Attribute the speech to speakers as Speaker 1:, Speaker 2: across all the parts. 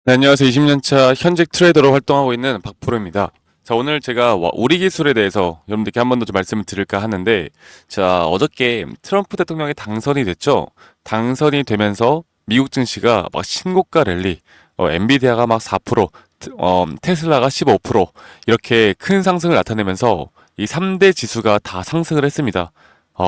Speaker 1: 네, 안녕하세요. 20년차 현직 트레이더로 활동하고 있는 박프로입니다. 자, 오늘 제가 우리 기술에 대해서 여러분들께 한 번 더 좀 말씀을 드릴까 하는데, 자, 어저께 트럼프 대통령이 당선이 됐죠? 당선이 되면서 미국 증시가 막 신고가 랠리, 엔비디아가 막 4%, 테슬라가 15% 이렇게 큰 상승을 나타내면서 이 3대 지수가 다 상승을 했습니다.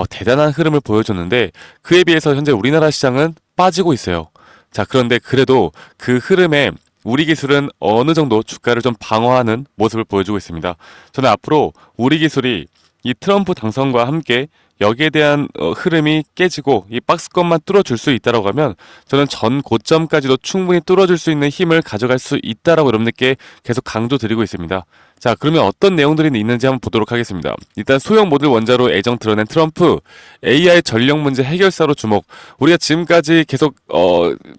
Speaker 1: 대단한 흐름을 보여줬는데, 그에 비해서 현재 우리나라 시장은 빠지고 있어요. 자, 그런데 그래도 그 흐름에 우리 기술은 어느 정도 주가를 좀 방어하는 모습을 보여주고 있습니다. 저는 앞으로 우리 기술이 이 트럼프 당선과 함께 여기에 대한 흐름이 깨지고 이 박스권만 뚫어줄 수 있다라고 하면 저는 전 고점까지도 충분히 뚫어줄 수 있는 힘을 가져갈 수 있다라고 여러분들께 계속 강조드리고 있습니다. 자, 그러면 어떤 내용들이 있는지 한번 보도록 하겠습니다. 일단 소형 모듈 원자로 애정 드러낸 트럼프, AI 전력 문제 해결사로 주목. 우리가 지금까지 계속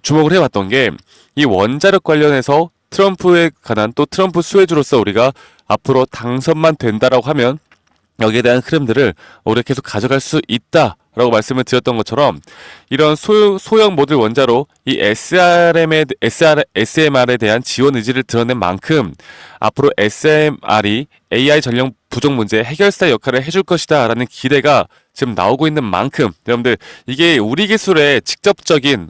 Speaker 1: 주목을 해왔던 게 이 원자력 관련해서 트럼프에 관한 또 트럼프 수혜주로서 우리가 앞으로 당선만 된다라고 하면 여기에 대한 흐름들을 우리가 계속 가져갈 수 있다라고 말씀을 드렸던 것처럼 이런 소형 모듈 원자로 이 SMR에 대한 지원 의지를 드러낸 만큼 앞으로 SMR이 AI 전력 부족 문제 해결사 역할을 해줄 것이다 라는 기대가 지금 나오고 있는 만큼 여러분들 이게 우리 기술의 직접적인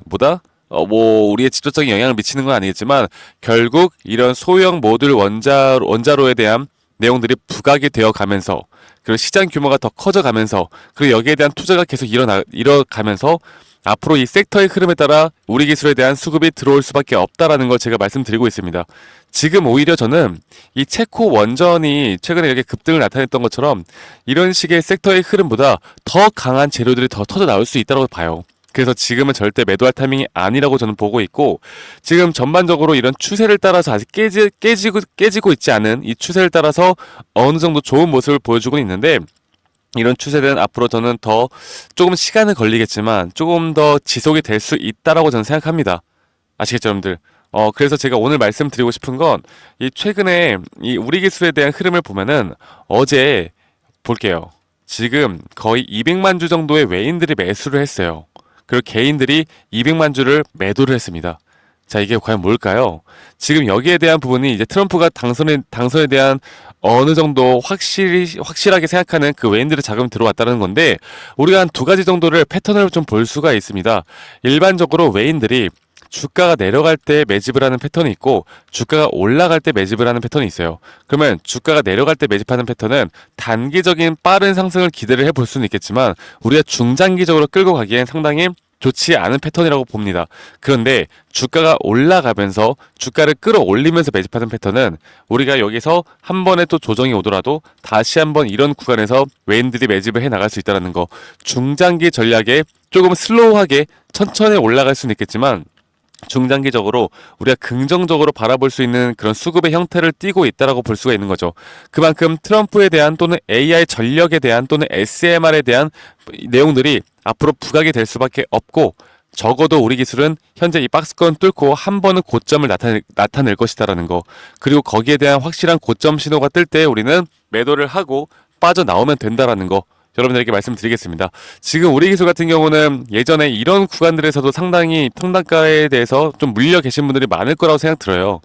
Speaker 1: 우리의 직접적인 영향을 미치는 건 아니겠지만 결국 이런 소형 모듈 원자로에 대한 내용들이 부각이 되어 가면서 그리고 시장 규모가 더 커져가면서 그리고 여기에 대한 투자가 계속 일어가면서 앞으로 이 섹터의 흐름에 따라 우리 기술에 대한 수급이 들어올 수밖에 없다라는 걸 제가 말씀드리고 있습니다. 지금 오히려 저는 이 체코 원전이 최근에 이렇게 급등을 나타냈던 것처럼 이런 식의 sek터의 흐름보다 더 강한 재료들이 더 터져 나올 수 있다고 봐요. 그래서 지금은 절대 매도할 타이밍이 아니라고 저는 보고 있고 지금 전반적으로 이런 추세를 따라서 아직 깨지고 있지 않은 이 추세를 따라서 어느 정도 좋은 모습을 보여주고 있는데 이런 추세는 앞으로 저는 더 조금 시간은 걸리겠지만 조금 더 지속이 될 수 있다라고 저는 생각합니다. 아시겠죠, 여러분들? 그래서 제가 오늘 말씀드리고 싶은 건 이 최근에 이 우리 기술에 대한 흐름을 보면은 어제 볼게요. 지금 거의 200만 주 정도의 외인들이 매수를 했어요. 그리고 개인들이 200만 주를 매도를 했습니다. 자, 이게 과연 뭘까요? 지금 여기에 대한 부분이 이제 트럼프가 당선에 대한 어느 정도 확실하게 생각하는 그 외인들의 자금이 들어왔다는 건데, 우리가 한 두 가지 정도를 패턴을 좀 볼 수가 있습니다. 일반적으로 외인들이 주가가 내려갈 때 매집을 하는 패턴이 있고 주가가 올라갈 때 매집을 하는 패턴이 있어요. 그러면 주가가 내려갈 때 매집하는 패턴은 단기적인 빠른 상승을 기대를 해볼 수는 있겠지만 우리가 중장기적으로 끌고 가기엔 상당히 좋지 않은 패턴이라고 봅니다. 그런데 주가가 올라가면서 주가를 끌어올리면서 매집하는 패턴은 우리가 여기서 한 번에 또 조정이 오더라도 다시 한번 이런 구간에서 외인들이 매집을 해 나갈 수 있다는 거. 중장기 전략에 조금 슬로우하게 천천히 올라갈 수는 있겠지만 중장기적으로 우리가 긍정적으로 바라볼 수 있는 그런 수급의 형태를 띠고 있다라고 볼 수가 있는 거죠. 그만큼 트럼프에 대한 또는 AI 전력에 대한 또는 SMR에 대한 내용들이 앞으로 부각이 될 수밖에 없고 적어도 우리 기술은 현재 이 박스권 뚫고 한 번은 고점을 나타낼 것이다라는 거. 그리고 거기에 대한 확실한 고점 신호가 뜰 때 우리는 매도를 하고 빠져나오면 된다라는 거. 여러분들에게 말씀드리겠습니다. 지금 우리 기술 같은 경우는 예전에 이런 구간들에서도 상당히 평단가에 대해서 좀 물려 계신 분들이 많을 거라고 생각 들어요.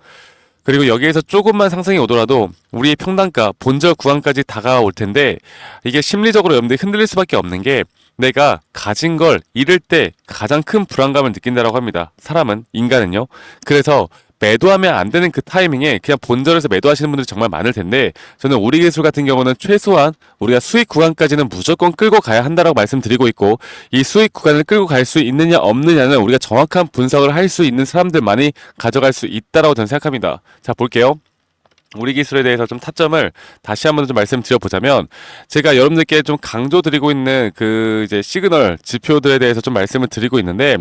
Speaker 1: 그리고 여기에서 조금만 상승이 오더라도 우리의 평단가, 본절 구간까지 다가올 텐데 이게 심리적으로 여러분들이 흔들릴 수밖에 없는 게 내가 가진 걸 잃을 때 가장 큰 불안감을 느낀다라고 합니다. 사람은, 인간은요. 그래서 매도하면 안 되는 그 타이밍에 그냥 본절에서 매도하시는 분들이 정말 많을 텐데 저는 우리 기술 같은 경우는 최소한 우리가 수익 구간까지는 무조건 끌고 가야 한다라고 말씀드리고 있고 이 수익 구간을 끌고 갈 수 있느냐 없느냐는 우리가 정확한 분석을 할 수 있는 사람들만이 가져갈 수 있다라고 저는 생각합니다. 자, 볼게요. 우리 기술에 대해서 좀 타점을 다시 한번 좀 말씀드려보자면 제가 여러분들께 좀 강조드리고 있는 그 이제 시그널 지표들에 대해서 좀 말씀을 드리고 있는데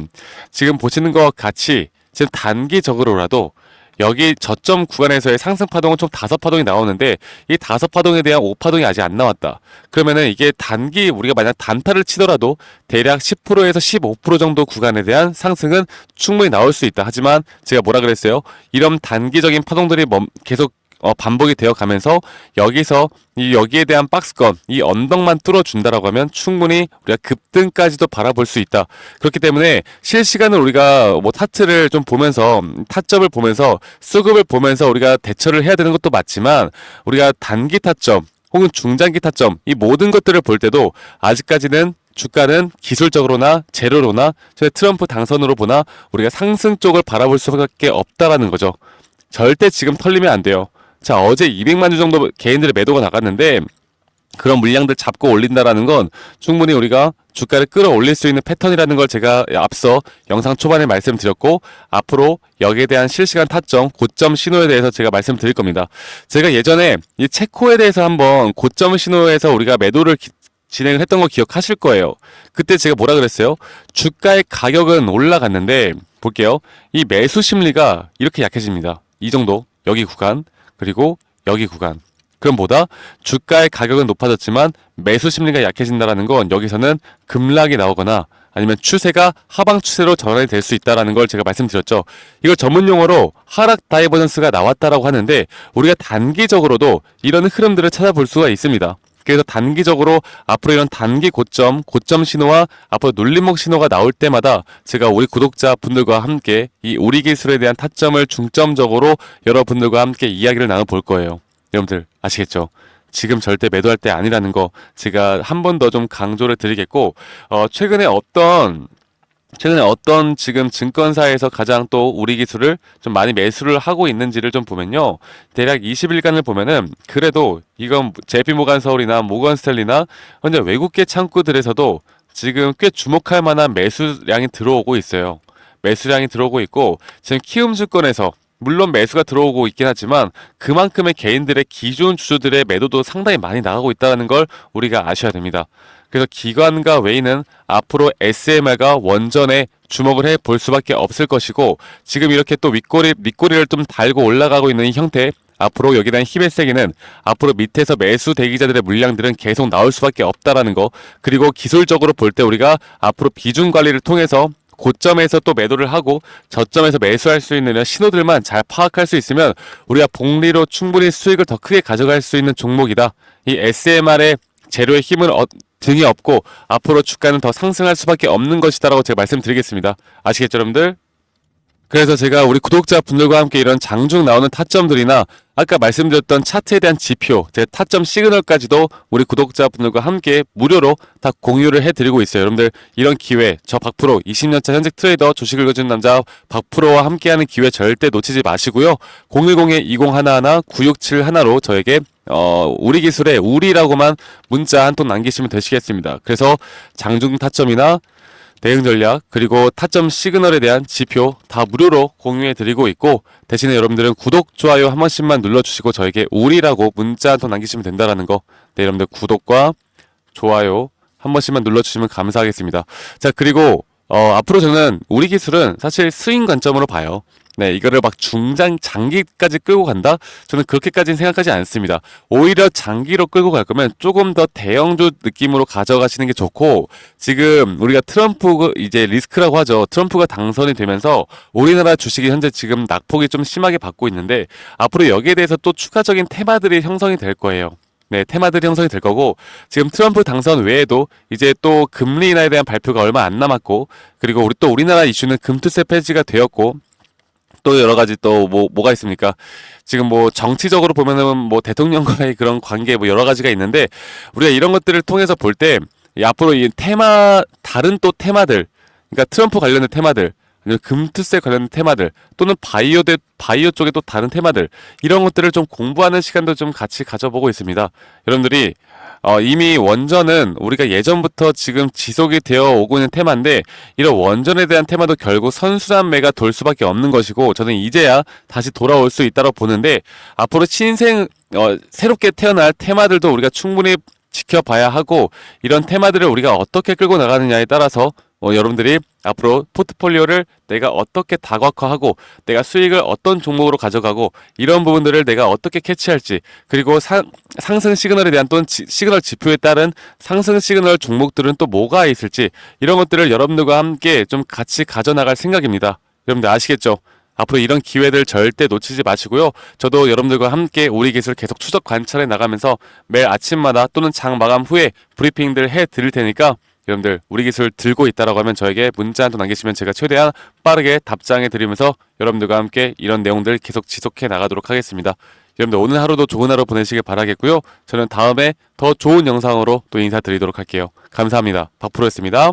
Speaker 1: 지금 보시는 것 같이 지금 단기적으로라도 여기 저점 구간에서의 상승 파동은 총 5파동이 나오는데 이 5파동에 대한 5파동이 아직 안 나왔다. 그러면은 이게 단기 우리가 만약 단타를 치더라도 대략 10%에서 15% 정도 구간에 대한 상승은 충분히 나올 수 있다. 하지만 제가 뭐라 그랬어요? 이런 단기적인 파동들이 계속 반복이 되어 가면서 여기서 여기에 대한 박스권, 이 언덕만 뚫어준다라고 하면 충분히 우리가 급등까지도 바라볼 수 있다. 그렇기 때문에 실시간으로 우리가 뭐 타트를 좀 보면서 타점을 보면서 수급을 보면서 우리가 대처를 해야 되는 것도 맞지만 우리가 단기 타점 혹은 중장기 타점 이 모든 것들을 볼 때도 아직까지는 주가는 기술적으로나 재료로나 트럼프 당선으로 보나 우리가 상승 쪽을 바라볼 수밖에 없다라는 거죠. 절대 지금 털리면 안 돼요. 자, 어제 200만 주 정도 개인들의 매도가 나갔는데 그런 물량들 잡고 올린다라는 건 충분히 우리가 주가를 끌어올릴 수 있는 패턴이라는 걸 제가 앞서 영상 초반에 말씀드렸고 앞으로 여기에 대한 실시간 타점, 고점 신호에 대해서 제가 말씀드릴 겁니다. 제가 예전에 이 체코에 대해서 한번 고점 신호에서 우리가 매도를 진행을 했던 거 기억하실 거예요. 그때 제가 뭐라 그랬어요? 주가의 가격은 올라갔는데 볼게요. 이 매수 심리가 이렇게 약해집니다. 이 정도, 여기 구간, 그리고 여기 구간. 그럼 보다 주가의 가격은 높아졌지만 매수 심리가 약해진다는 건 여기서는 급락이 나오거나 아니면 추세가 하방 추세로 전환이 될 수 있다는 걸 제가 말씀드렸죠. 이걸 전문 용어로 하락 다이버전스가 나왔다라고 하는데 우리가 단기적으로도 이런 흐름들을 찾아볼 수가 있습니다. 그래서 단기적으로 앞으로 이런 단기 고점 신호와 앞으로 눌림목 신호가 나올 때마다 제가 우리 구독자분들과 함께 이 우리 기술에 대한 타점을 중점적으로 여러분들과 함께 이야기를 나눠볼 거예요. 여러분들 아시겠죠? 지금 절대 매도할 때 아니라는 거 제가 한 번 더 좀 강조를 드리겠고 최근에 어떤 지금 증권사에서 가장 또 우리 기술을 좀 많이 매수를 하고 있는지를 좀 보면요. 대략 20일간을 보면은 그래도 이건 JP 모간 서울이나 모건 스탠리나 현재 외국계 창구들에서도 지금 꽤 주목할 만한 매수량이 들어오고 있어요. 매수량이 들어오고 있고 지금 키움증권에서 물론 매수가 들어오고 있긴 하지만 그만큼의 개인들의 기존 주주들의 매도도 상당히 많이 나가고 있다는 걸 우리가 아셔야 됩니다. 그래서 기관과 외인은 앞으로 SMR과 원전에 주목을 해 볼 수밖에 없을 것이고 지금 이렇게 또 밑꼬리를 좀 달고 올라가고 있는 이 형태 앞으로 여기에 대한 힘의 세기는 앞으로 밑에서 매수 대기자들의 물량들은 계속 나올 수밖에 없다라는 거 그리고 기술적으로 볼 때 우리가 앞으로 비중 관리를 통해서 고점에서 또 매도를 하고 저점에서 매수할 수 있는 신호들만 잘 파악할 수 있으면 우리가 복리로 충분히 수익을 더 크게 가져갈 수 있는 종목이다. 이 SMR의 재료의 힘은 등이 없고 앞으로 주가는 더 상승할 수밖에 없는 것이다라고 제가 말씀드리겠습니다. 아시겠죠, 여러분들? 그래서 제가 우리 구독자분들과 함께 이런 장중 나오는 타점들이나 아까 말씀드렸던 차트에 대한 지표, 제 타점 시그널까지도 우리 구독자분들과 함께 무료로 다 공유를 해드리고 있어요. 여러분들 이런 기회, 저 박프로 20년차 현직 트레이더 주식을 거주는 남자 박프로와 함께하는 기회 절대 놓치지 마시고요. 010-2011-9671로 저에게 우리 기술의 우리라고만 문자 한 통 남기시면 되시겠습니다. 그래서 장중 타점이나 대응 전략 그리고 타점 시그널에 대한 지표 다 무료로 공유해 드리고 있고 대신에 여러분들은 구독, 좋아요 한 번씩만 눌러주시고 저에게 우리라고 문자 한 통 남기시면 된다라는 거 네, 여러분들 구독과 좋아요 한 번씩만 눌러주시면 감사하겠습니다. 자 그리고 앞으로 저는 우리 기술은 사실 스윙 관점으로 봐요. 네, 이거를 막 장기까지 끌고 간다? 저는 그렇게까지는 생각하지 않습니다. 오히려 장기로 끌고 갈 거면 조금 더 대형주 느낌으로 가져가시는 게 좋고, 지금 우리가 트럼프 이제 리스크라고 하죠. 트럼프가 당선이 되면서 우리나라 주식이 현재 지금 낙폭이 좀 심하게 받고 있는데, 앞으로 여기에 대해서 또 추가적인 테마들이 형성이 될 거예요. 네, 테마들이 형성이 될 거고 지금 트럼프 당선 외에도 이제 또 금리 인하에 대한 발표가 얼마 안 남았고 그리고 우리나라 이슈는 금투세 폐지가 되었고 또 여러 가지 또 뭐가 있습니까? 지금 뭐 정치적으로 보면은 뭐 대통령과의 그런 관계 뭐 여러 가지가 있는데 우리가 이런 것들을 통해서 볼 때 앞으로 이 다른 또 테마들 그러니까 트럼프 관련된 테마들 금투세 관련된 테마들 또는 바이오 쪽에 또 다른 테마들 이런 것들을 좀 공부하는 시간도 좀 같이 가져보고 있습니다. 여러분들이 이미 원전은 우리가 예전부터 지금 지속이 되어 오고 있는 테마인데 이런 원전에 대한 테마도 결국 선순환 매가 돌 수밖에 없는 것이고 저는 이제야 다시 돌아올 수 있다고 보는데 앞으로 새롭게 태어날 테마들도 우리가 충분히 지켜봐야 하고 이런 테마들을 우리가 어떻게 끌고 나가느냐에 따라서 여러분들이 앞으로 포트폴리오를 내가 어떻게 다각화하고 내가 수익을 어떤 종목으로 가져가고 이런 부분들을 내가 어떻게 캐치할지 그리고 상승 시그널에 대한 또는 시그널 지표에 따른 상승 시그널 종목들은 또 뭐가 있을지 이런 것들을 여러분들과 함께 좀 같이 가져나갈 생각입니다. 여러분들 아시겠죠? 앞으로 이런 기회들 절대 놓치지 마시고요. 저도 여러분들과 함께 우리 기술 계속 추적 관찰해 나가면서 매일 아침마다 또는 장 마감 후에 브리핑들 해 드릴 테니까 여러분들 우리 기술 들고 있다라고 하면 저에게 문자 한 통 남기시면 제가 최대한 빠르게 답장해 드리면서 여러분들과 함께 이런 내용들 계속 지속해 나가도록 하겠습니다. 여러분들 오늘 하루도 좋은 하루 보내시길 바라겠고요. 저는 다음에 더 좋은 영상으로 또 인사드리도록 할게요. 감사합니다. 박프로였습니다.